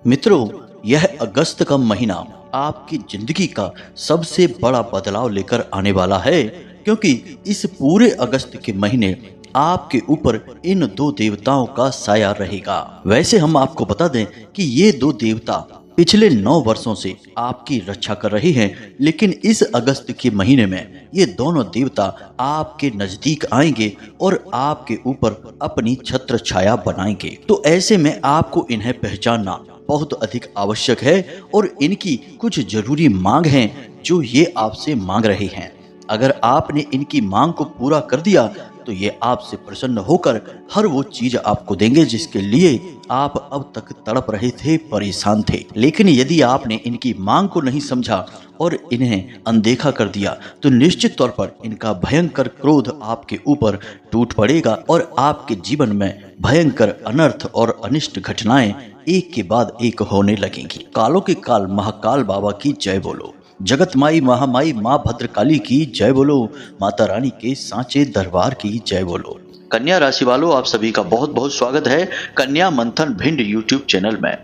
मित्रों, यह अगस्त का महीना आपकी जिंदगी का सबसे बड़ा बदलाव लेकर आने वाला है, क्योंकि इस पूरे अगस्त के महीने आपके ऊपर इन दो देवताओं का साया रहेगा। वैसे हम आपको बता दें कि ये दो देवता पिछले 9 वर्षों से आपकी रक्षा कर रहे हैं, लेकिन इस अगस्त के महीने में ये दोनों देवता आपके नजदीक आएंगे और आपके ऊपर अपनी छत्र छाया बनाएंगे। तो ऐसे में आपको इन्हें पहचानना बहुत अधिक आवश्यक है और इनकी कुछ जरूरी मांग हैं जो ये आपसे मांग रहे हैं। अगर आपने इनकी मांग को पूरा कर दिया तो ये आपसे प्रसन्न होकर हर वो चीज आपको देंगे जिसके लिए आप अब तक तड़प रहे थे, परेशान थे। लेकिन यदि आपने इनकी मांग को नहीं समझा और इन्हें अनदेखा कर दिया तो निश्चित तौर पर इनका भयंकर क्रोध आपके ऊपर टूट पड़ेगा और आपके जीवन में भयंकर अनर्थ और अनिष्ट घटनाएं एक के बाद एक होने लगेंगी। कालों के काल महाकाल बाबा की जय बोलो, जगत माई महामाई माँ भद्रकाली की जय बोलो, माता रानी के सांचे दरबार की जय बोलो। कन्या राशि वालों, आप सभी का बहुत बहुत स्वागत है कन्या मंथन भिंड यूट्यूब चैनल में।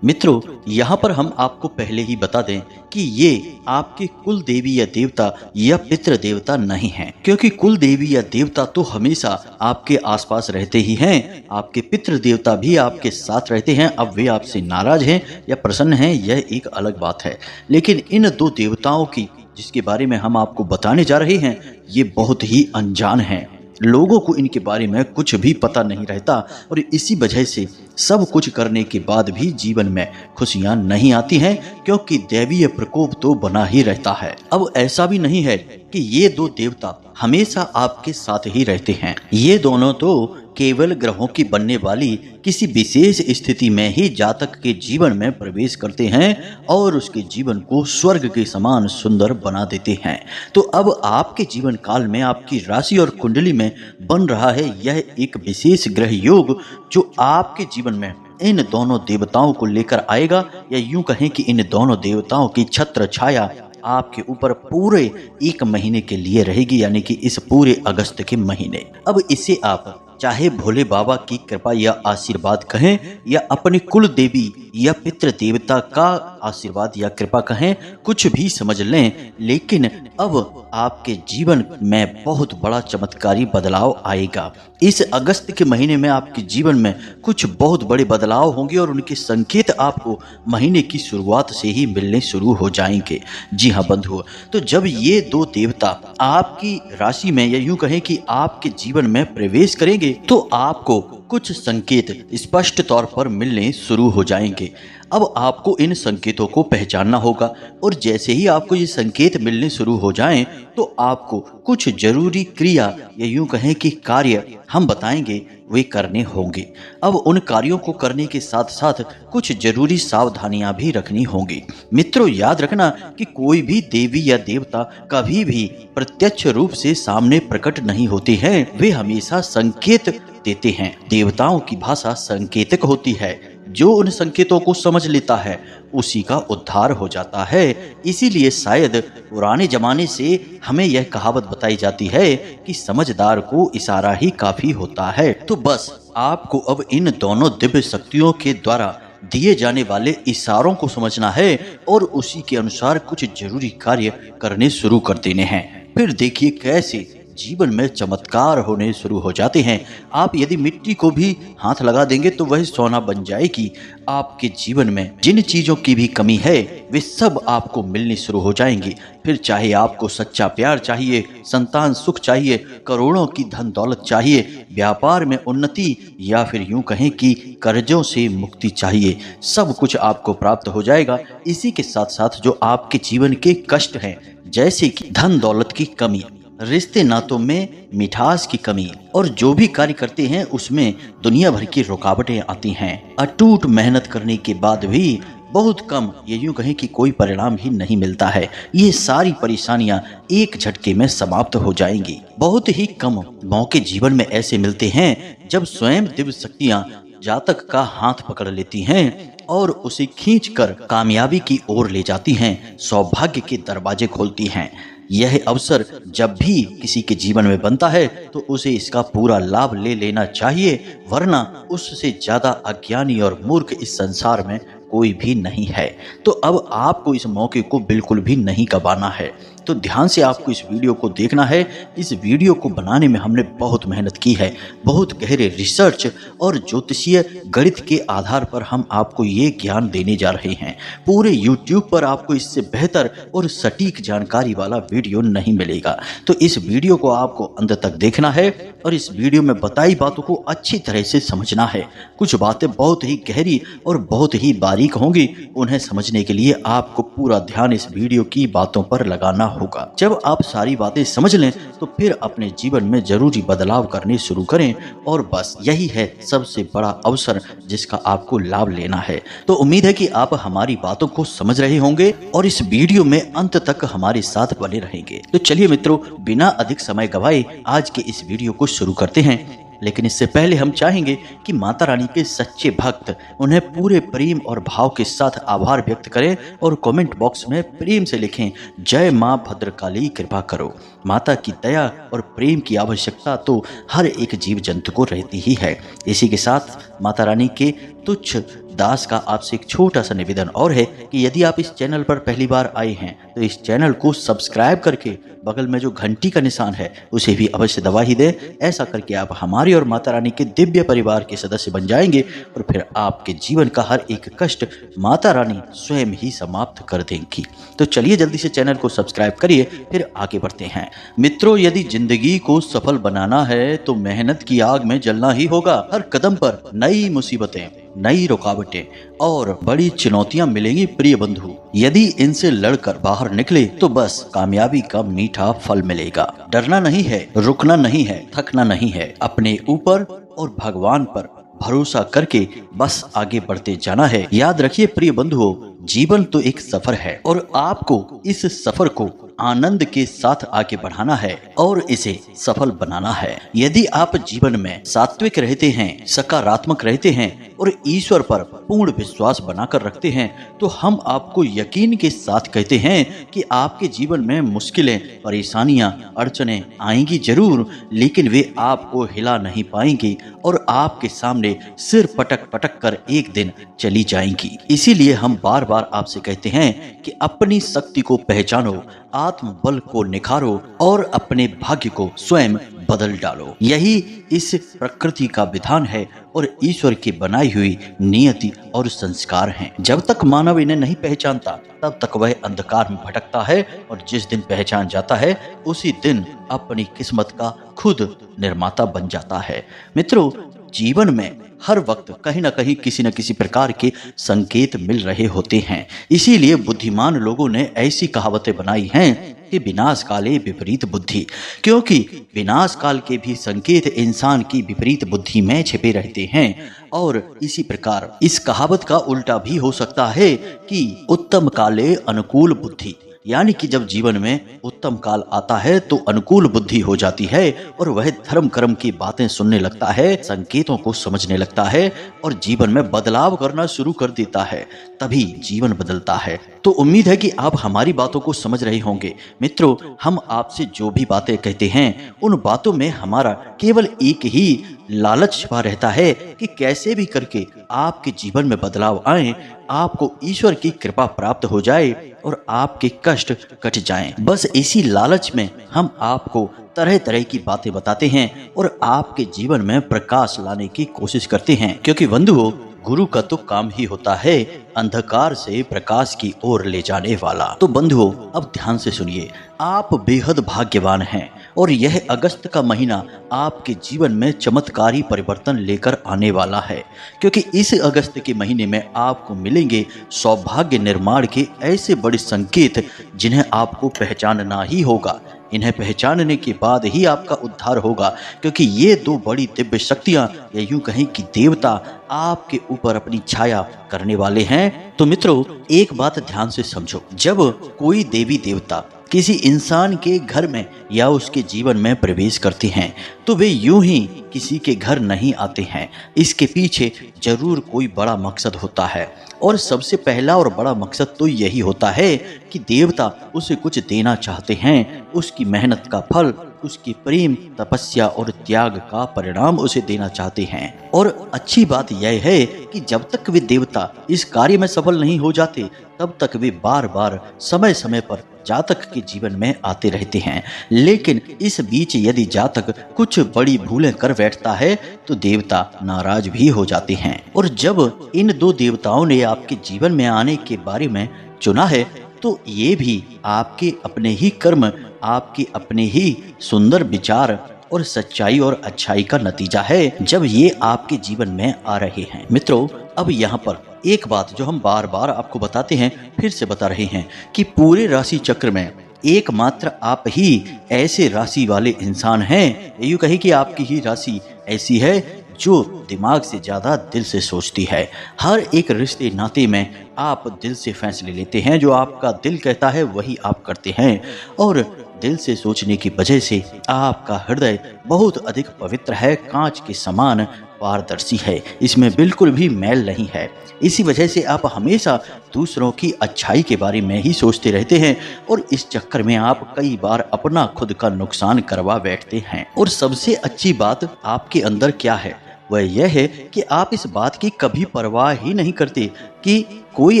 मित्रों, यहाँ पर हम आपको पहले ही बता दें कि ये आपके कुल देवी या देवता या पितृ देवता नहीं हैं, क्योंकि कुल देवी या देवता तो हमेशा आपके आसपास रहते ही हैं। आपके पितृ देवता भी आपके साथ रहते हैं। अब वे आपसे नाराज हैं या प्रसन्न हैं, यह एक अलग बात है। लेकिन इन दो देवताओं की जिसके बारे में हम आपको बताने जा रहे हैं, ये बहुत ही अनजान हैं। लोगों को इनके बारे में कुछ भी पता नहीं रहता और इसी वजह से सब कुछ करने के बाद भी जीवन में खुशियां नहीं आती हैं, क्योंकि दैवीय प्रकोप तो बना ही रहता है। अब ऐसा भी नहीं है कि ये दो देवता हमेशा आपके साथ ही रहते हैं। ये दोनों तो केवल ग्रहों की बनने वाली किसी विशेष स्थिति में ही जातक के जीवन में प्रवेश करते हैं और उसके जीवन को स्वर्ग के समान सुंदर बना देते हैं। तो अब आपके जीवन काल में आपकी राशि और कुंडली में बन रहा है यह एक विशेष ग्रह योग, जो आपके जीवन में इन दोनों देवताओं को लेकर आएगा, या यूं कहें कि इन दोनों देवताओं की छत्र छाया आपके ऊपर पूरे 1 महीने के लिए रहेगी, यानी कि इस पूरे अगस्त के महीने। अब इसे आप चाहे भोले बाबा की कृपा या आशीर्वाद कहें या अपने कुल देवी या पितृ देवता का आशीर्वाद या कृपा कहें, कुछ भी समझ लें, लेकिन अब आपके जीवन में बहुत बड़ा चमत्कारी बदलाव आएगा। इस अगस्त के महीने में आपके जीवन में कुछ बहुत बड़े बदलाव होंगे और उनके संकेत आपको महीने की शुरुआत से ही मिलने शुरू हो जाएंगे। जी हाँ बंधुओं, तो जब ये दो देवता आपकी राशि में या यूं कहें कि आपके जीवन में प्रवेश करेंगे तो आपको कुछ संकेत स्पष्ट तौर पर मिलने शुरू हो जाएंगे। अब आपको इन संकेतों को पहचानना होगा और जैसे ही आपको ये संकेत मिलने शुरू हो जाएं तो आपको कुछ जरूरी क्रिया या यूं कहें कि कार्य हम बताएंगे वे करने होंगे। अब उन कार्यों को करने के साथ साथ कुछ जरूरी सावधानियां भी रखनी होंगी। मित्रों, याद रखना कि कोई भी देवी या देवता कभी भी प्रत्यक्ष रूप से सामने प्रकट नहीं होते हैं, वे हमेशा संकेत देते हैं। देवताओं की भाषा संकेतक होती है। जो उन संकेतों को समझ लेता है उसी का उद्धार हो जाता है। इसीलिए शायद पुराने जमाने से हमें यह कहावत बताई जाती है कि समझदार को इशारा ही काफी होता है। तो बस आपको अब इन दोनों दिव्य शक्तियों के द्वारा दिए जाने वाले इशारों को समझना है और उसी के अनुसार कुछ जरूरी कार्य करने शुरू कर देने हैं। फिर देखिए कैसे जीवन में चमत्कार होने शुरू हो जाते हैं। आप यदि मिट्टी को भी हाथ लगा देंगे तो वह सोना बन जाएगी। आपके जीवन में जिन चीजों की भी कमी है वे सब आपको मिलनी शुरू हो जाएंगी। फिर चाहे आपको सच्चा प्यार चाहिए, संतान सुख चाहिए, करोड़ों की धन दौलत चाहिए, व्यापार में उन्नति, या फिर यूं कहें कि कर्जों से मुक्ति चाहिए, सब कुछ आपको प्राप्त हो जाएगा। इसी के साथ साथ जो आपके जीवन के कष्ट हैं, जैसे कि धन दौलत की कमी, रिश्ते नातों में मिठास की कमी और जो भी कार्य करते हैं उसमें दुनिया भर की रुकावटें आती हैं, अटूट मेहनत करने के बाद भी बहुत कम, ये यूं कहें कि कोई परिणाम ही नहीं मिलता है, ये सारी परेशानियां एक झटके में समाप्त हो जाएंगी। बहुत ही कम मौके जीवन में ऐसे मिलते हैं जब स्वयं दिव्य शक्तियां जातक का हाथ पकड़ लेती हैं और उसे खींचकर कामयाबी की ओर ले जाती हैं, सौभाग्य के दरवाजे खोलती हैं। यह अवसर जब भी किसी के जीवन में बनता है तो उसे इसका पूरा लाभ ले लेना चाहिए, वरना उससे ज्यादा अज्ञानी और मूर्ख इस संसार में कोई भी नहीं है। तो अब आपको इस मौके को बिल्कुल भी नहीं गंवाना है। तो ध्यान से आपको इस वीडियो को देखना है। इस वीडियो को बनाने में हमने बहुत मेहनत की है, बहुत गहरे रिसर्च और ज्योतिषीय गणित के आधार पर हम आपको ये ज्ञान देने जा रहे हैं। पूरे YouTube पर आपको इससे बेहतर और सटीक जानकारी वाला वीडियो नहीं मिलेगा। तो इस वीडियो को आपको अंत तक देखना है और इस वीडियो में बताई बातों को अच्छी तरह से समझना है। कुछ बातें बहुत ही गहरी और बहुत ही बारीक होंगी, उन्हें समझने के लिए आपको पूरा ध्यान इस वीडियो की बातों पर लगाना होगा। जब आप सारी बातें समझ लें तो फिर अपने जीवन में जरूरी बदलाव करने शुरू करें, और बस यही है सबसे बड़ा अवसर जिसका आपको लाभ लेना है। तो उम्मीद है कि आप हमारी बातों को समझ रहे होंगे और इस वीडियो में अंत तक हमारे साथ बने रहेंगे। तो चलिए मित्रों, बिना अधिक समय गवाए आज के इस वीडियो को शुरू करते हैं। लेकिन इससे पहले हम चाहेंगे कि माता रानी के सच्चे भक्त उन्हें पूरे प्रेम और भाव के साथ आभार व्यक्त करें और कमेंट बॉक्स में प्रेम से लिखें, जय माँ भद्रकाली कृपा करो। माता की दया और प्रेम की आवश्यकता तो हर एक जीव जंतु को रहती ही है। इसी के साथ माता रानी के तुच्छ दास का आपसे एक छोटा सा निवेदन और है कि यदि आप इस चैनल पर पहली बार आए हैं तो इस चैनल को सब्सक्राइब करके बगल में जो घंटी का निशान है उसे भी अवश्य दबा ही दें। ऐसा करके आप हमारी और माता रानी के दिव्य परिवार के सदस्य बन जाएंगे और फिर आपके जीवन का हर एक कष्ट माता रानी स्वयं ही समाप्त कर देंगी। तो चलिए जल्दी से चैनल को सब्सक्राइब करिए, फिर आगे बढ़ते हैं। मित्रों, यदि जिंदगी को सफल बनाना है तो मेहनत की आग में जलना ही होगा। हर कदम पर नई मुसीबतें, नई रुकावटें और बड़ी चुनौतियां मिलेंगी प्रिय बंधु। यदि इनसे लड़कर बाहर निकले तो बस कामयाबी का मीठा फल मिलेगा। डरना नहीं है, रुकना नहीं है, थकना नहीं है। अपने ऊपर और भगवान पर भरोसा करके बस आगे बढ़ते जाना है। याद रखिए प्रिय बंधुओं, जीवन तो एक सफर है और आपको इस सफर को आनंद के साथ आगे बढ़ाना है और इसे सफल बनाना है। यदि आप जीवन में सात्विक रहते हैं, सकारात्मक रहते हैं और ईश्वर पर पूर्ण विश्वास बनाकर रखते हैं तो हम आपको यकीन के साथ कहते हैं कि आपके जीवन में मुश्किलें, परेशानियां, अड़चनें आएंगी जरूर, लेकिन वे आपको हिला नहीं पाएंगी और आपके सामने सिर पटक पटक कर एक दिन चली जाएंगी। इसीलिए हम बार बार आपसे कहते हैं कि अपनी शक्ति को पहचानो, आत्मबल को निखारो और अपने भाग्य को स्वयं बदल डालो। यही इस प्रकृति का विधान है और ईश्वर की बनाई हुई नियति और संस्कार हैं। जब तक मानव इन्हें नहीं पहचानता तब तक वह अंधकार में भटकता है और जिस दिन पहचान जाता है उसी दिन अपनी किस्मत का खुद निर्माता बन जाता है। मित्रों, जीवन में हर वक्त कहीं न कहीं किसी न किसी प्रकार के संकेत मिल रहे होते हैं। इसीलिए बुद्धिमान लोगों ने ऐसी कहावतें बनाई हैं कि विनाश काले विपरीत बुद्धि, क्योंकि विनाश काल के भी संकेत इंसान की विपरीत बुद्धि में छिपे रहते हैं। और इसी प्रकार इस कहावत का उल्टा भी हो सकता है कि उत्तम काले अनुकूल बुद्धि, यानी कि जब जीवन में उत्तम काल आता है तो अनुकूल बुद्धि हो जाती है और वह धर्म कर्म की बातें सुनने लगता है, संकेतों को समझने लगता है और जीवन में बदलाव करना शुरू कर देता है। तभी जीवन बदलता है। तो उम्मीद है कि आप हमारी बातों को समझ रहे होंगे। मित्रों, हम आपसे जो भी बातें कहते हैं उन बातों में हमारा केवल एक ही लालच छिपा रहता है कि कैसे भी करके आपके जीवन में बदलाव आए, आपको ईश्वर की कृपा प्राप्त हो जाए और आपके कष्ट कट जाएं। बस इसी लालच में हम आपको तरह तरह की बातें बताते हैं और आपके जीवन में प्रकाश लाने की कोशिश करते हैं, क्योंकि बंधुओं, गुरु का तो काम ही होता है अंधकार से प्रकाश की ओर ले जाने वाला। तो बंधुओं, अब ध्यान से सुनिए, आप बेहद भाग्यवान हैं और यह अगस्त का महीना आपके जीवन में चमत्कारी परिवर्तन लेकर आने वाला है, क्योंकि इस अगस्त के महीने में आपको मिलेंगे सौभाग्य निर्माण के ऐसे बड़े संकेत जिन्हें आपको पहचानना ही होगा। इन्हें पहचानने के बाद ही आपका उद्धार होगा, क्योंकि ये दो बड़ी दिव्य शक्तियां या यूं कहें कि देवता आपके ऊपर अपनी छाया करने वाले हैं। तो मित्रों, एक बात ध्यान से समझो, जब कोई देवी देवता किसी इंसान के घर में या उसके जीवन में प्रवेश करते हैं तो वे यूं ही किसी के घर नहीं आते हैं। इसके पीछे जरूर कोई बड़ा मकसद होता है और सबसे पहला और बड़ा मकसद तो यही होता है कि देवता उसे कुछ देना चाहते हैं, उसकी मेहनत का फल उसके प्रेम, तपस्या और त्याग का परिणाम उसे देना चाहते हैं। और अच्छी बात यह है कि जब तक वे देवता इस कार्य में सफल नहीं हो जाते, तब तक वे बार बार समय समय पर जातक के जीवन में आते रहते हैं। लेकिन इस बीच यदि जातक कुछ बड़ी भूलें कर बैठता है तो देवता नाराज भी हो जाते हैं। और जब इन दो देवताओं ने आपके जीवन में आने के बारे में चुना है, तो ये भी आपके अपने ही कर्म, आपके अपने ही सुंदर विचार और सच्चाई और अच्छाई का नतीजा है, जब ये आपके जीवन में आ रहे हैं। मित्रों, अब यहाँ पर एक बात जो हम बार बार आपको बताते हैं, फिर से बता रहे हैं कि पूरे राशि चक्र में एकमात्र आप ही ऐसे राशि वाले इंसान हैं, यूँ कहे कि आपकी ही राशि ऐसी है जो दिमाग से ज्यादा दिल से सोचती है। हर एक रिश्ते नाते में आप दिल से फैसले लेते हैं, जो आपका दिल कहता है वही आप करते हैं। और दिल से सोचने की वजह से आपका हृदय बहुत अधिक पवित्र है, कांच के समान पारदर्शी है, इसमें बिल्कुल भी मैल नहीं है। इसी वजह से आप हमेशा दूसरों की अच्छाई के बारे में ही सोचते रहते हैं और इस चक्कर में आप कई बार अपना खुद का नुकसान करवा बैठते हैं। और सबसे अच्छी बात आपके अंदर क्या है, वह यह है कि आप इस बात की कभी परवाह ही नहीं करते कि कोई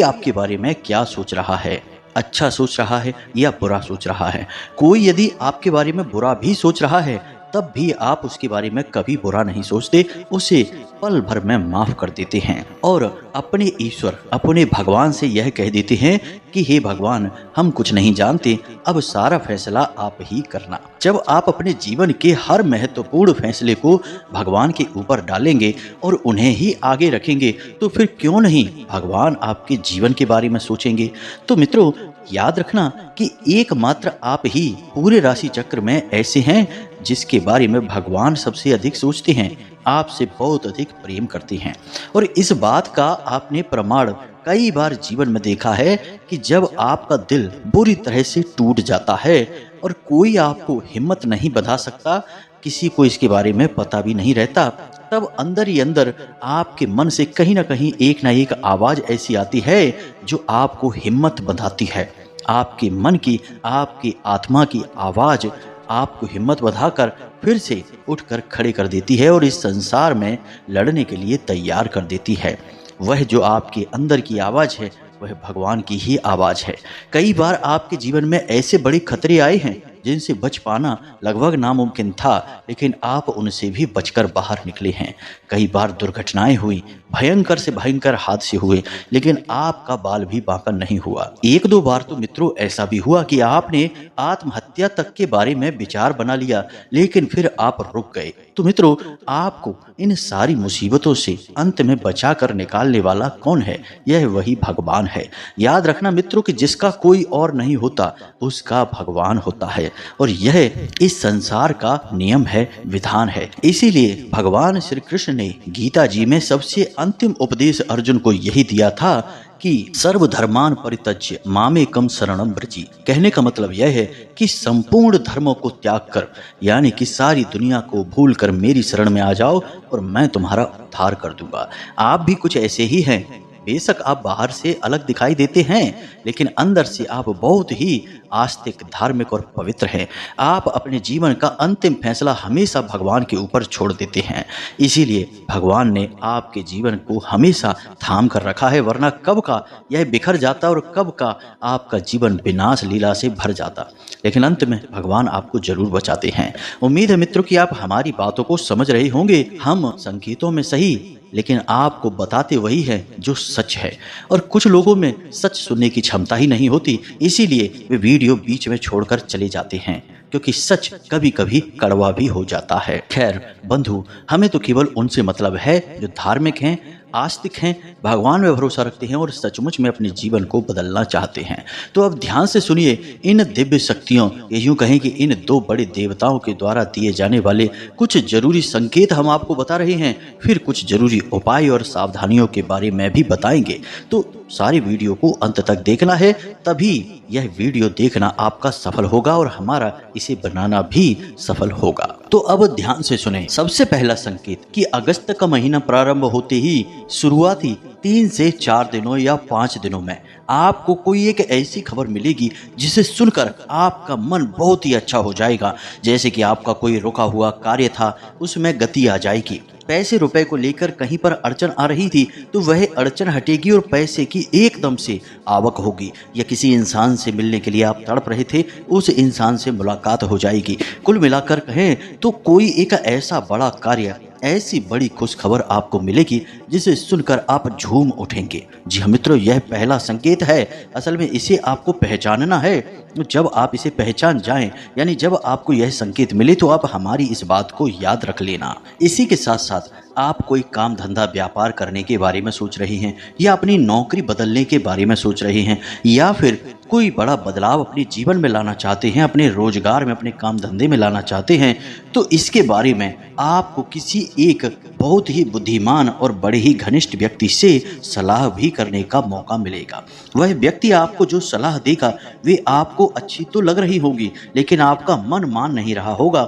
आपके बारे में क्या सोच रहा है, अच्छा सोच रहा है या बुरा सोच रहा है। कोई यदि आपके बारे में बुरा भी सोच रहा है, तब भी आप उसके बारे में कभी बुरा नहीं सोचते, उसे पल भर में माफ कर देते हैं और अपने ईश्वर, अपने भगवान से यह कह देते हैं कि हे भगवान, हम कुछ नहीं जानते, अब सारा फैसला आप ही करना। जब आप अपने जीवन के हर महत्वपूर्ण फैसले को भगवान के ऊपर डालेंगे और उन्हें ही आगे रखेंगे, तो फिर क्यों नहीं भगवान आपके जीवन के बारे में सोचेंगे। तो मित्रों, याद रखना कि एकमात्र आप ही पूरे राशि चक्र में ऐसे हैं जिसके बारे में भगवान सबसे अधिक सोचते हैं, आपसे बहुत अधिक प्रेम करते हैं। और इस बात का आपने प्रमाण कई बार जीवन में देखा है कि जब आपका दिल बुरी तरह से टूट जाता है और कोई आपको हिम्मत नहीं बंधा सकता, किसी को इसके बारे में पता भी नहीं रहता, तब अंदर ही अंदर आपके मन से कहीं ना कहीं एक ना एक आवाज़ ऐसी आती है जो आपको हिम्मत बंधाती है। आपके मन की, आपकी आत्मा की आवाज़ आपको हिम्मत बढ़ाकर फिर से उठकर खड़े कर देती है और इस संसार में लड़ने के लिए तैयार कर देती है। वह जो आपके अंदर की आवाज़ है, वह भगवान की ही आवाज़ है। कई बार आपके जीवन में ऐसे बड़े खतरे आए हैं जिनसे बच पाना लगभग नामुमकिन था, लेकिन आप उनसे भी बचकर बाहर निकले हैं। कई बार दुर्घटनाएं हुई, भयंकर से भयंकर हादसे हुए, लेकिन आपका बाल भी बांका नहीं हुआ। एक दो बार तो मित्रों ऐसा भी हुआ कि आपने आत्महत्या तक के बारे में विचार बना लिया, लेकिन फिर आप रुक गए। तो मित्रों, आपको इन सारी मुसीबतों से अंत में बचा कर निकालने वाला कौन है? यह वही भगवान है। याद रखना मित्रों कि जिसका कोई और नहीं होता, उसका भगवान होता है और यह इस संसार का नियम है, विधान है। इसीलिए भगवान श्री कृष्ण ने गीता जी में सबसे अंतिम उपदेश अर्जुन को यही दिया था कि सर्वधर्मान परित्यज्य मामेकम शरणम व्रजी। कहने का मतलब यह है कि संपूर्ण धर्मों को त्याग कर, यानी कि सारी दुनिया को भूल कर मेरी शरण में आ जाओ और मैं तुम्हारा उद्धार कर दूंगा। आप भी कुछ ऐसे ही हैं। बेशक आप बाहर से अलग दिखाई देते हैं, लेकिन अंदर से आप बहुत ही आस्तिक, धार्मिक और पवित्र हैं। आप अपने जीवन का अंतिम फैसला हमेशा भगवान के ऊपर छोड़ देते हैं। इसीलिए भगवान ने आपके जीवन को हमेशा थाम कर रखा है, वरना कब का यह बिखर जाता और कब का आपका जीवन विनाश लीला से भर जाता। लेकिन अंत में भगवान आपको जरूर बचाते हैं। उम्मीद है मित्रों कि आप हमारी बातों को समझ रहे होंगे। हम संकेतों में सही, लेकिन आपको बताते वही है जो सच है। और कुछ लोगों में सच सुनने की क्षमता ही नहीं होती, इसीलिए वे वीडियो बीच में छोड़कर चले जाते हैं, क्योंकि सच कभी कभी कड़वा भी हो जाता है। खैर बंधु, हमें तो केवल उनसे मतलब है जो धार्मिक हैं, आस्तिक हैं, भगवान में भरोसा रखते हैं और सचमुच में अपने जीवन को बदलना चाहते हैं। तो अब ध्यान से सुनिए इन दिव्य शक्तियों, ये यूं कहें कि इन दो बड़े देवताओं के द्वारा दिए जाने वाले कुछ जरूरी संकेत हम आपको बता रहे हैं, फिर कुछ जरूरी उपाय और सावधानियों के बारे में भी बताएंगे। तो सारी वीडियो को अंत तक देखना है, तभी यह वीडियो देखना आपका सफल होगा और हमारा इसे बनाना भी सफल होगा। तो अब ध्यान से सुने। सबसे पहला संकेत कि अगस्त का महीना प्रारंभ होते ही शुरुआती 3 से 4 दिनों या 5 दिनों में आपको कोई एक ऐसी खबर मिलेगी जिसे सुनकर आपका मन बहुत ही अच्छा हो जाएगा। जैसे कि आपका कोई रुका हुआ कार्य था, उसमें गति आ जाएगी। पैसे रुपए को लेकर कहीं पर अड़चन आ रही थी तो वह अड़चन हटेगी और पैसे की एकदम से आवक होगी। या किसी इंसान से मिलने के लिए आप तड़प रहे थे, उस इंसान से मुलाकात हो जाएगी। कुल मिलाकर कहें तो कोई एक ऐसा बड़ा कार्य, ऐसी बड़ी खुश खबर आपको मिलेगी जिसे सुनकर आप झूम उठेंगे। जी हाँ मित्रों, यह पहला संकेत है। असल में इसे आपको पहचानना है। जब आप इसे पहचान जाएं, यानी जब आपको यह संकेत मिले, तो आप हमारी इस बात को याद रख लेना। इसी के साथ साथ आप कोई काम धंधा व्यापार करने के बारे में सोच रहे हैं, या अपनी नौकरी बदलने के बारे में सोच रहे हैं, या फिर कोई बड़ा बदलाव अपने जीवन में लाना चाहते हैं, अपने रोजगार में, अपने काम धंधे में लाना चाहते हैं, तो इसके बारे में आपको किसी एक बहुत ही बुद्धिमान और बड़े ही घनिष्ठ व्यक्ति से सलाह भी करने का मौका मिलेगा। वह व्यक्ति आपको जो सलाह देगा वे आपको अच्छी तो लग रही होगी, लेकिन आपका मन मान नहीं रहा होगा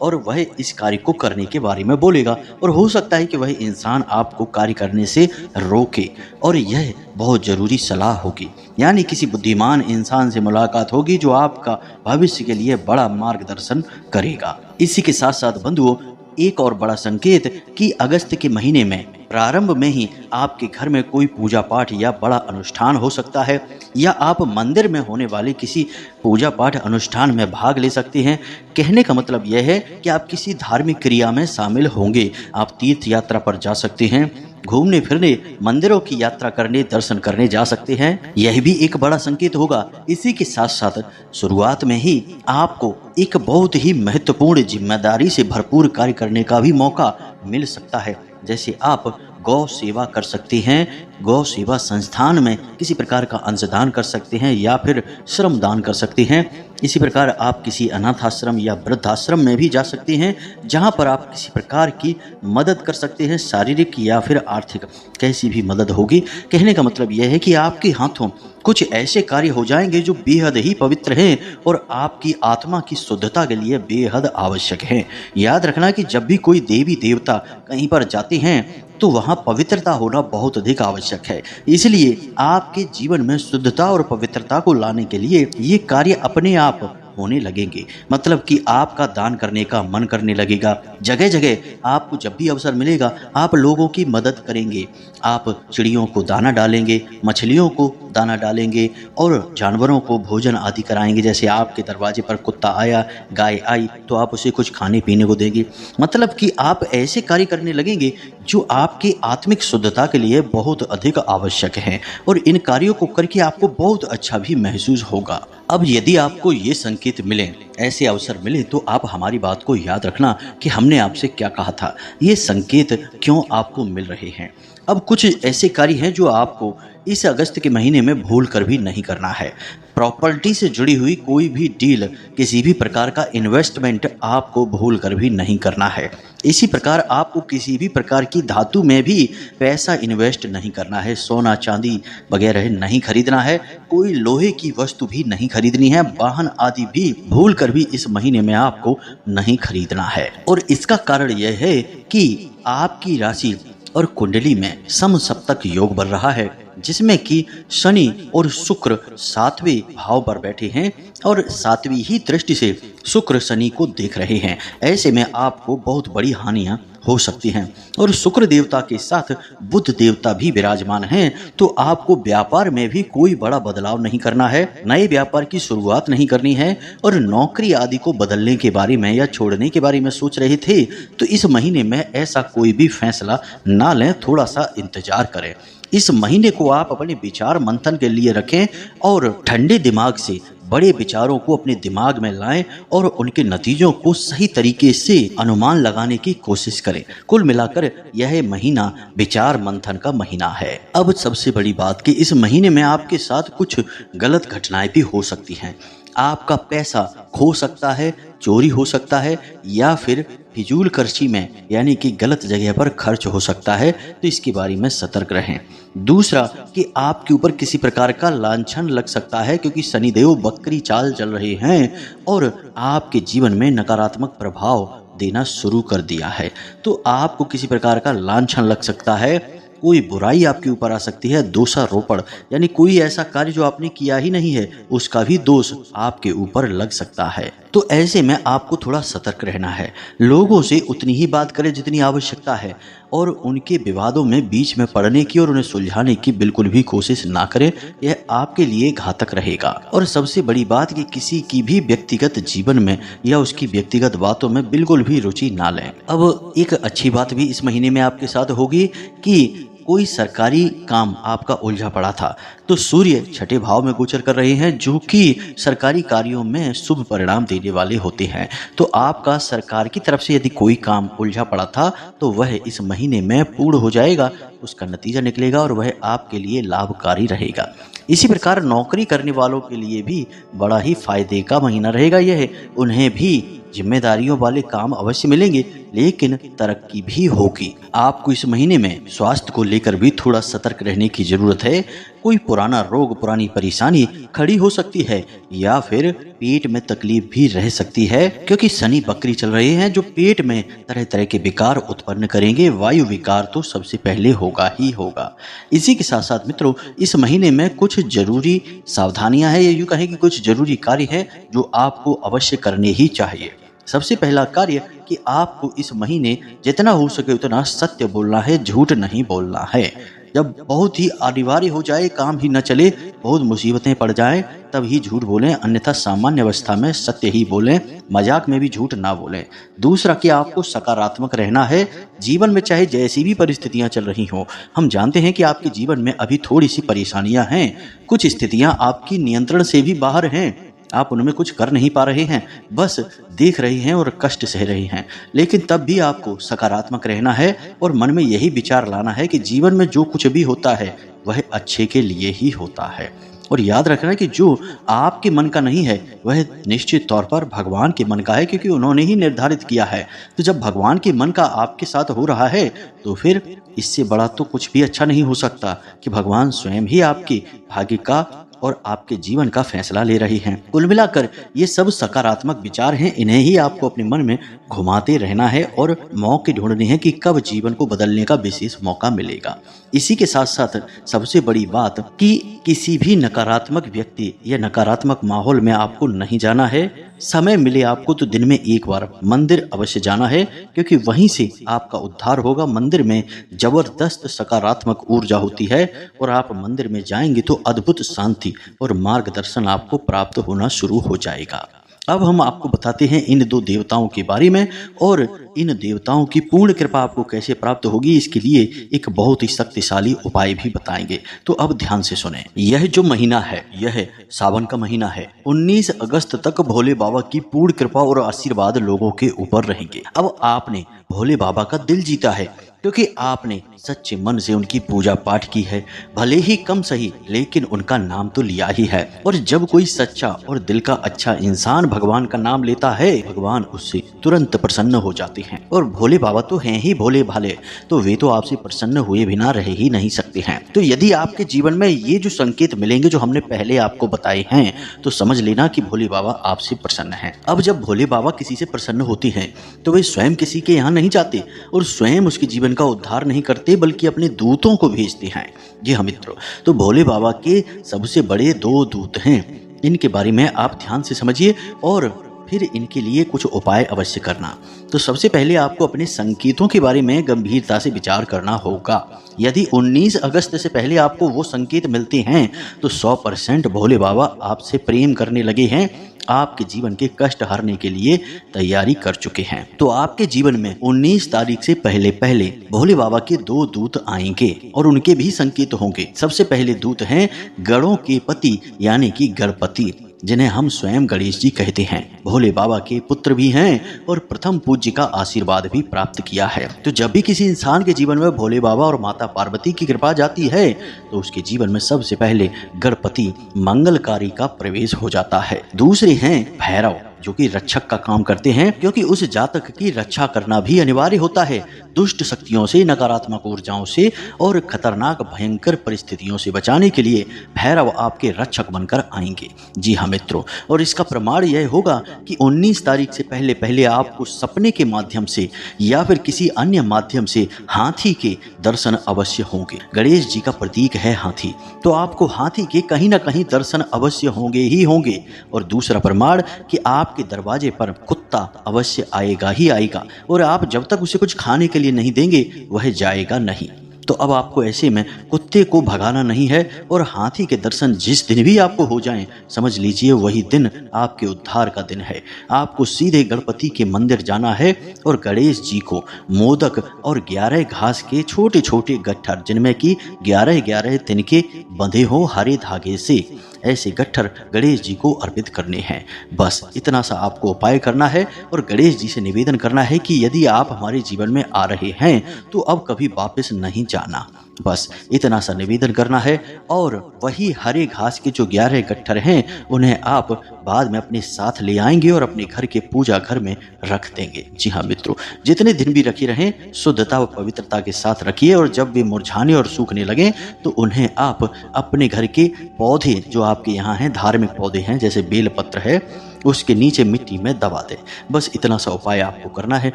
और वह इस कार्य को करने के बारे में बोलेगा। और हो सकता है कि वह इंसान आपको कार्य करने से रोके, और यह बहुत ज़रूरी सलाह होगी। यानी किसी बुद्धिमान इंसान से मुलाकात होगी जो आपका भविष्य के लिए बड़ा मार्गदर्शन करेगा। इसी के साथ साथ बंधुओं, एक और बड़ा संकेत कि अगस्त के महीने में प्रारंभ में ही आपके घर में कोई पूजा पाठ या बड़ा अनुष्ठान हो सकता है, या आप मंदिर में होने वाले किसी पूजा पाठ अनुष्ठान में भाग ले सकते हैं। कहने का मतलब यह है कि आप किसी धार्मिक क्रिया में शामिल होंगे। आप तीर्थ यात्रा पर जा सकते हैं, घूमने फिरने, मंदिरों की यात्रा करने, दर्शन करने जा सकते हैं। यह भी एक बड़ा संकेत होगा। इसी के साथ साथ शुरुआत में ही आपको एक बहुत ही महत्वपूर्ण जिम्मेदारी से भरपूर कार्य करने का भी मौका मिल सकता है। जैसे आप गौ सेवा कर सकते हैं, गौ सेवा संस्थान में किसी प्रकार का अंशदान कर सकते हैं, या फिर श्रम दान कर सकते हैं। इसी प्रकार आप किसी अनाथ आश्रम या वृद्धाश्रम में भी जा सकते हैं, जहां पर आप किसी प्रकार की मदद कर सकते हैं, शारीरिक या फिर आर्थिक, कैसी भी मदद होगी। कहने का मतलब यह है कि आपके हाथों कुछ ऐसे कार्य हो जाएंगे जो बेहद ही पवित्र हैं और आपकी आत्मा की शुद्धता के लिए बेहद आवश्यक हैं। याद रखना कि जब भी कोई देवी देवता कहीं पर जाते हैं तो वहाँ पवित्रता होना बहुत अधिक आवश्यक है। इसलिए आपके जीवन में शुद्धता और पवित्रता को लाने के लिए ये कार्य अपने आप होने लगेंगे। मतलब कि आपका दान करने का मन करने लगेगा। जगह जगह आपको जब भी अवसर मिलेगा आप लोगों की मदद करेंगे। आप चिड़ियों को दाना डालेंगे, मछलियों को दाना डालेंगे और जानवरों को भोजन आदि कराएंगे। जैसे आपके दरवाजे पर कुत्ता आया, गाय आई, तो आप उसे कुछ खाने पीने को देंगे। मतलब कि आप ऐसे कार्य करने लगेंगे जो आपकी आत्मिक शुद्धता के लिए बहुत अधिक आवश्यक हैं, और इन कार्यों को करके आपको बहुत अच्छा भी महसूस होगा। अब यदि आपको ये संकेत मिले, ऐसे अवसर मिले, तो आप हमारी बात को याद रखना कि हमने आपसे क्या कहा था, ये संकेत क्यों आपको मिल रहे हैं। अब कुछ ऐसे कार्य हैं जो आपको इस अगस्त के महीने में भूल कर भी नहीं करना है। प्रॉपर्टी से जुड़ी हुई कोई भी डील, किसी भी प्रकार का इन्वेस्टमेंट आपको भूल कर भी नहीं करना है। इसी प्रकार आपको किसी भी प्रकार की धातु में भी पैसा इन्वेस्ट नहीं करना है। सोना चांदी वगैरह नहीं खरीदना है, कोई लोहे की वस्तु भी नहीं खरीदनी है, वाहन आदि भी भूल कर भी इस महीने में आपको नहीं खरीदना है। और इसका कारण यह है कि आपकी राशि और कुंडली में समसप्तक योग बन रहा है, जिसमें कि शनि और शुक्र 7वें भाव पर बैठे हैं और 7वीं ही दृष्टि से शुक्र शनि को देख रहे हैं। ऐसे में आपको बहुत बड़ी हानियां हो सकती हैं। और शुक्र देवता के साथ बुध देवता भी विराजमान हैं, तो आपको व्यापार में भी कोई बड़ा बदलाव नहीं करना है, नए व्यापार की शुरुआत नहीं करनी है। और नौकरी आदि को बदलने के बारे में या छोड़ने के बारे में सोच रहे थे, तो इस महीने में ऐसा कोई भी फैसला ना लें, थोड़ा सा इंतजार करें। इस महीने को आप अपने विचार मंथन के लिए रखें और ठंडे दिमाग से बड़े विचारों को अपने दिमाग में लाएं और उनके नतीजों को सही तरीके से अनुमान लगाने की कोशिश करें। कुल मिलाकर यह महीना विचार मंथन का महीना है। अब सबसे बड़ी बात कि इस महीने में आपके साथ कुछ गलत घटनाएं भी हो सकती हैं। आपका पैसा खो सकता है, चोरी हो सकता है या फिर फिजूल खर्ची में यानी कि गलत जगह पर खर्च हो सकता है, तो इसके बारे में सतर्क रहें। दूसरा कि आपके ऊपर किसी प्रकार का लांछन लग सकता है क्योंकि शनिदेव बकरी चाल चल रहे हैं और आपके जीवन में नकारात्मक प्रभाव देना शुरू कर दिया है। तो आपको किसी प्रकार का लांछन लग सकता है, कोई बुराई आपके ऊपर आ सकती है, दोषारोपण यानी कोई ऐसा कार्य जो आपने किया ही नहीं है उसका भी दोष आपके ऊपर लग सकता है। तो ऐसे में आपको थोड़ा सतर्क रहना है। लोगों से उतनी ही बात करें जितनी आवश्यकता है और उनके विवादों में बीच में पड़ने की और उन्हें सुलझाने की बिल्कुल भी कोशिश ना करें, यह आपके लिए घातक रहेगा। और सबसे बड़ी बात कि किसी की भी व्यक्तिगत जीवन में या उसकी व्यक्तिगत बातों में बिल्कुल भी रुचि ना लें। अब एक अच्छी बात भी इस महीने में आपके साथ होगी कि कोई सरकारी काम आपका उलझा पड़ा था तो सूर्य छठे भाव में गोचर कर रहे हैं जो कि सरकारी कार्यों में शुभ परिणाम देने वाले होते हैं। तो आपका सरकार की तरफ से यदि कोई काम उलझा पड़ा था तो वह इस महीने में पूर्ण हो जाएगा, उसका नतीजा निकलेगा और वह आपके लिए लाभकारी रहेगा। इसी प्रकार नौकरी करने वालों के लिए भी बड़ा ही फायदे का महीना रहेगा यह। उन्हें भी जिम्मेदारियों वाले काम अवश्य मिलेंगे लेकिन तरक्की भी होगी। आपको इस महीने में स्वास्थ्य को लेकर भी थोड़ा सतर्क रहने की जरूरत है। कोई पुराना रोग, पुरानी परेशानी खड़ी हो सकती है या फिर पेट में तकलीफ भी रह सकती है क्योंकि शनि बकरी चल रहे हैं जो पेट में तरह तरह के विकार उत्पन्न करेंगे। वायु विकार तो सबसे पहले होगा ही होगा। इसी के साथ साथ मित्रों इस महीने में कुछ जरूरी सावधानियां हैं, या यूं कहें कि कुछ जरूरी कार्य है जो आपको अवश्य करने ही चाहिए। सबसे पहला कार्य कि आपको इस महीने जितना हो सके उतना सत्य बोलना है, झूठ नहीं बोलना है। जब बहुत ही अनिवार्य हो जाए, काम ही न चले, बहुत मुसीबतें पड़ जाएं, तब ही झूठ बोलें, अन्यथा सामान्य अवस्था में सत्य ही बोलें, मजाक में भी झूठ ना बोलें। दूसरा कि आपको सकारात्मक रहना है। जीवन में चाहे जैसी भी परिस्थितियां चल रही हों, हम जानते हैं कि आपके जीवन में अभी थोड़ी सी परेशानियां हैं, कुछ स्थितियां आपकी नियंत्रण से भी बाहर हैं, आप उनमें कुछ कर नहीं पा रहे हैं, बस देख रहे हैं और कष्ट सह रहे हैं। लेकिन तब भी आपको सकारात्मक रहना है और मन में यही विचार लाना है कि जीवन में जो कुछ भी होता है वह अच्छे के लिए ही होता है। और याद रखना कि जो आपके मन का नहीं है वह निश्चित तौर पर भगवान के मन का है क्योंकि उन्होंने ही निर्धारित किया है। तो जब भगवान के मन का आपके साथ हो रहा है तो फिर इससे बड़ा तो कुछ भी अच्छा नहीं हो सकता कि भगवान स्वयं ही आपके भाग्य का और आपके जीवन का फैसला ले रही हैं। कुल मिलाकर ये सब सकारात्मक विचार हैं, इन्हें ही आपको अपने मन में घुमाते रहना है और मौके ढूंढने हैं कि कब जीवन को बदलने का विशेष मौका मिलेगा। इसी के साथ साथ सबसे बड़ी बात कि किसी भी नकारात्मक व्यक्ति या नकारात्मक माहौल में आपको नहीं जाना है। समय मिले आपको तो दिन में एक बार मंदिर अवश्य जाना है क्योंकि वहीं से आपका उद्धार होगा। मंदिर में जबरदस्त सकारात्मक ऊर्जा होती है और आप मंदिर में जाएंगे तो अद्भुत शांति और मार्गदर्शन आपको प्राप्त होना शुरू हो जाएगा। अब हम आपको बताते हैं इन दो देवताओं के बारे में और इन देवताओं की पूर्ण कृपा आपको कैसे प्राप्त होगी, इसके लिए एक बहुत ही शक्तिशाली उपाय भी बताएंगे। तो अब ध्यान से सुने। यह जो महीना है यह सावन का महीना है। 19 अगस्त तक भोले बाबा की पूर्ण कृपा और आशीर्वाद लोगों के ऊपर रहेंगे। अब आपने भोले बाबा का दिल जीता है क्योंकि आपने सच्चे मन से उनकी पूजा पाठ की है, भले ही कम सही लेकिन उनका नाम तो लिया ही है। और जब कोई सच्चा और दिल का अच्छा इंसान भगवान का नाम लेता है, भगवान उससे तुरंत प्रसन्न हो जाते हैं। और भोले बाबा तो हैं ही भोले भाले, तो वे तो आपसे प्रसन्न हुए बिना रह ही नहीं सकते हैं। तो यदि आपके जीवन में ये जो संकेत मिलेंगे जो हमने पहले आपको बताए हैं, तो समझ लेना कि भोले बाबा आपसे प्रसन्न हैं। अब जब भोले बाबा किसी से प्रसन्न होते हैं तो वे स्वयं किसी के यहाँ नहीं जाते और स्वयं उसके जीवन का उद्धार नहीं करते बल्कि अपने दूतों को भेजते हैं। जी हाँ मित्रों, तो भोले बाबा के सबसे बड़े 2 दूत हैं। इनके बारे में आप ध्यान से समझिए और फिर इनके लिए कुछ उपाय अवश्य करना। तो सबसे पहले आपको अपने संकेतों के बारे में गंभीरता से विचार करना होगा। यदि 19 अगस्त से पहले आपको वो संकेत मिलते हैं तो 100% भोले बाबा आपसे प्रेम करने लगे हैं, आपके जीवन के कष्ट हरने के लिए तैयारी कर चुके हैं। तो आपके जीवन में 19 तारीख से पहले पहले भोले बाबा के 2 दूत आएंगे और उनके भी संकेत होंगे। सबसे पहले दूत हैं गणों के पति यानी कि गणपति। जिन्हें हम स्वयं गणेश जी कहते हैं। भोले बाबा के पुत्र भी हैं और प्रथम पूज्य का आशीर्वाद भी प्राप्त किया है। तो जब भी किसी इंसान के जीवन में भोले बाबा और माता पार्वती की कृपा जाती है तो उसके जीवन में सबसे पहले गणपति मंगलकारी का प्रवेश हो जाता है। दूसरे हैं भैरव, जो कि रक्षक का काम करते हैं, क्योंकि उस जातक की रक्षा करना भी अनिवार्य होता है। दुष्ट शक्तियों से, नकारात्मक ऊर्जाओं से और खतरनाक भयंकर परिस्थितियों से बचाने के लिए भैरव आपके रक्षक बनकर आएंगे। जी हाँ मित्रों, और इसका प्रमाण यह होगा कि 19 तारीख से पहले पहले आपको सपने के माध्यम से या फिर किसी अन्य माध्यम से हाथी के दर्शन अवश्य होंगे। गणेश जी का प्रतीक है हाथी, तो आपको हाथी के कहीं ना कहीं दर्शन अवश्य होंगे ही होंगे। और दूसरा प्रमाण कि आपके दरवाजे पर कुत्ता अवश्य आएगा ही आएगा, और आप जब तक उसे कुछ खाने के लिए नहीं देंगे वह जाएगा नहीं। तो अब आपको ऐसे में कुत्ते को भगाना नहीं है, और हाथी के दर्शन जिस दिन भी आपको हो जाएं, समझ लीजिए वही दिन आपके उद्धार का दिन है। आपको सीधे गणपति के मंदिर जाना है और गणेश जी को मोदक और 11 घास के छोटे छोटे गट्ठर, जिनमें कि 11-11 तिनके बंधे हो हरे धागे से, ऐसे गट्ठर गणेश जी को अर्पित करने हैं। बस इतना सा आपको उपाय करना है और गणेश जी से निवेदन करना है कि यदि आप हमारे जीवन में आ रहे हैं तो अब कभी वापस नहीं जाना। बस इतना सा निवेदन करना है, और वही हरे घास के जो 11 गट्ठर हैं उन्हें आप बाद में अपने साथ ले आएंगे और अपने घर के पूजा घर में रख देंगे। जी हाँ मित्रों, जितने दिन भी रखे रहें शुद्धता व पवित्रता के साथ रखिए, और जब वे मुरझाने और सूखने लगें तो उन्हें आप अपने घर के पौधे जो आपके यहाँ हैं, धार्मिक पौधे हैं जैसे बेलपत्र है, उसके नीचे मिट्टी में दबा दें। बस इतना सा उपाय आपको करना है,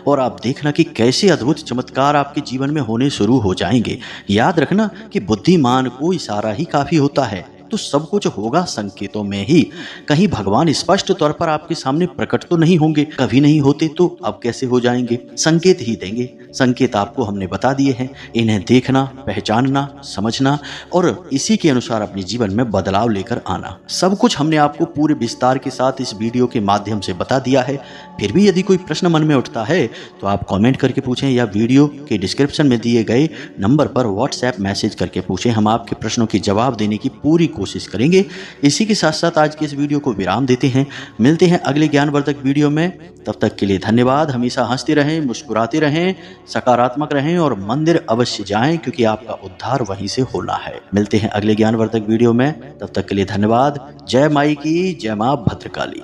और आप देखना कि कैसे अद्भुत चमत्कार आपके जीवन में होने शुरू हो जाएंगे। याद रखना कि बुद्धिमान को इशारा ही काफी होता है, तो सब कुछ होगा संकेतों में ही। कहीं भगवान स्पष्ट तौर पर आपके सामने प्रकट तो नहीं होंगे, कभी नहीं होते तो अब कैसे हो जाएंगे, संकेत ही देंगे। संकेत आपको हमने बता दिए हैं, इन्हें देखना, पहचानना, समझना और इसी के अनुसार अपने जीवन में बदलाव लेकर आना। सब कुछ हमने आपको पूरे विस्तार के साथ इस वीडियो के माध्यम से बता दिया है। फिर भी यदि कोई प्रश्न मन में उठता है तो आप कमेंट करके पूछें, या वीडियो के डिस्क्रिप्शन में दिए गए नंबर पर व्हाट्सएप मैसेज करके पूछें। हम आपके प्रश्नों के जवाब देने की पूरी कोशिश करेंगे। इसी के साथ साथ आज के इस वीडियो को विराम देते हैं। मिलते हैं अगले ज्ञानवर्धक वीडियो में। तब तक के लिए धन्यवाद। हमेशा हंसते रहें, मुस्कुराते रहें, सकारात्मक रहें और मंदिर अवश्य जाएं, क्योंकि आपका उद्धार वहीं से होना है। मिलते हैं अगले ज्ञानवर्धक वीडियो में। तब तक के लिए धन्यवाद। जय माई की, जय मां भद्रकाली।